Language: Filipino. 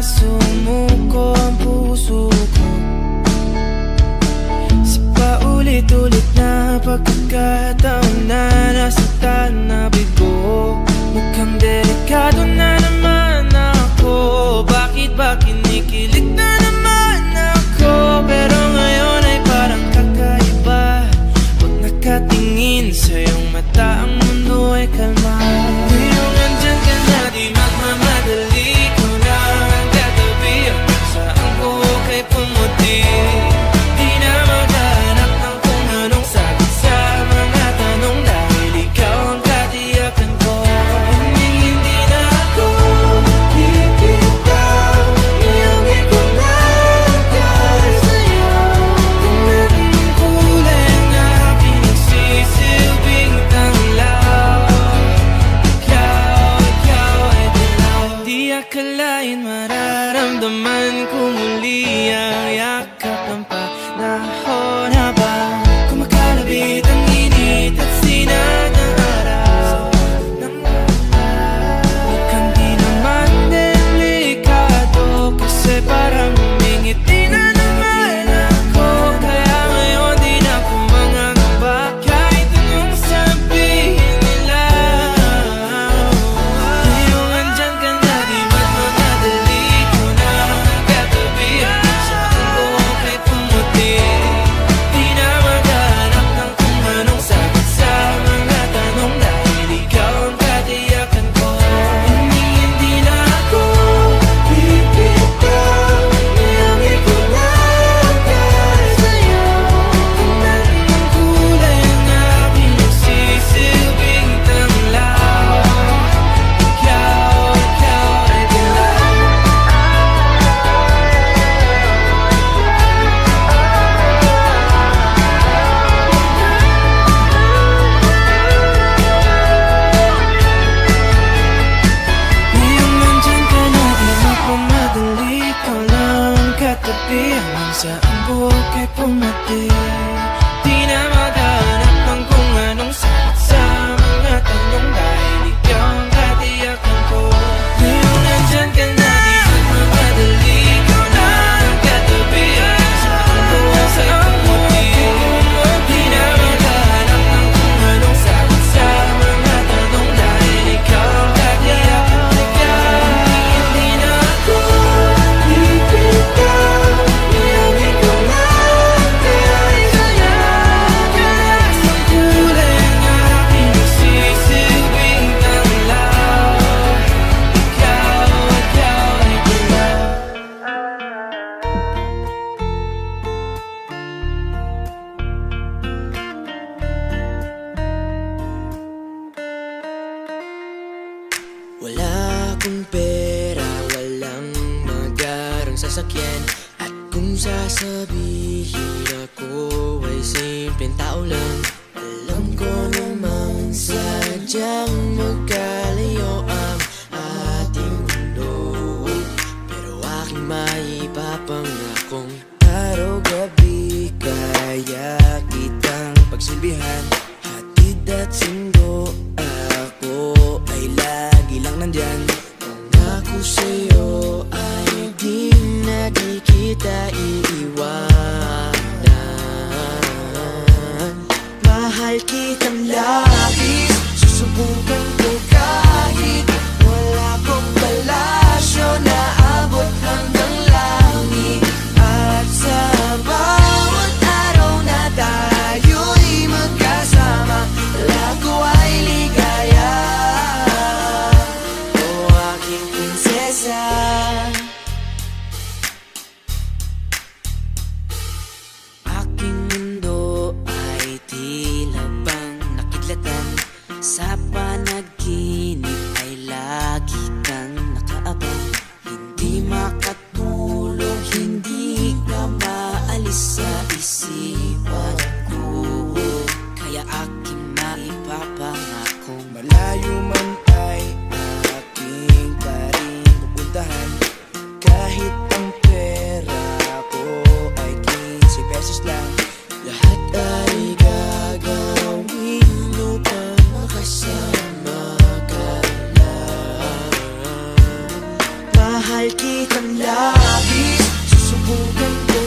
sumuko ang puso ko sa paulit-ulit na pagkakataon na nasaktan na bigo. Mukhang delikado na naman ako. Bakit ba kinikilig na naman ako? Pero ngayon ay parang kakaiba. Pag nakatingin sa iyong mata, ang mundo ay kalma. Ngayong andyan ka na, di magmamadali. Ikaw na ang katabi, hanggang saan ko kay pumuti. Di na maghanap ng kung anong sagot sa mga tanong, dahil ikaw ang katiyakan ko. Hindi na ako bibitaw, iuwi ko na dahil sa'yo. Kung meron ng kulay ang aking nagsisilbing tanglaw, ikaw ay dilaw. Di akalain mararamdaman ko muli ang yakap ng panahon habang kumakalabit ang init at sinag ng araw ng ulan. Mukhang di naman delikado kasi parang humingiti na naman ako. Kaya ngayon di na ako mangangamba kahit anong sabihin nila. Ngayong andyan ka na, di magmamadali. Ikaw na ang katabi, hanggang saan ko kay pumuti. Di na maghanap ng kung anong sagot sa mga tanong, dahil ikaw ang katiyakan ko. Hindi na ako bibitaw, iuwi ko na dahil sa'yo. Kung meron ng kulay ang aking nagsisilbing tanglaw, ikaw ay dilaw. Ngayong nandyan ka na, di magmamadali. Ikaw lang ang katabi, hanggang saan buhok ay pumati. Di na maghanap ng kung anong sagot sa mga tanong, dahil ikaw ang katiyakan ko. Ngayong nandyan ka na, di magmamadali. Ikaw lang ang katabi, hanggang saan buhok ay pumati. Di na maghanap ng kung anong sagot sa mga tanong, dahil ikaw ang katiyakan ko. Hindi na ako bibitaw, iuwi ko na dahil sa'yo. Kahit ang kulay ang aking nagsisilbing tanglaw, ikaw ay dilaw. Wala akong pera, walang magarang sasakyan. At kung sasabihin ako ay simpleng tao lang, alam ko namang sadyang magkalayo ang ating mundo. Pero aking maipapangakong araw-gabi kaya kitang pagsilbihan. Hatid at sundo, ako ay lagi lang nandyan. Kung ako sa'yo ay di na di kita iiwanan. Mahal kitang labis, susubukan ko kahit wala kong palasyo na abot hanggang langit. At sa bawat araw na tayo'y magkasama, lago ay ligaya. O aking prinsesa, aking mundo ay tila bang nakidlatan. Sa panaginip ay lagi kang nakaabang. Hindi makatulog, hindi ka maalis sa isipan ko. Kaya aking maipapangakong malayo man ay aking pa rin pupuntahan. Kahit ang pera ko ay 15 pesos lang, lahat ay gagawin upang makasama ka lang. mahal kitang labis. Susubukan ko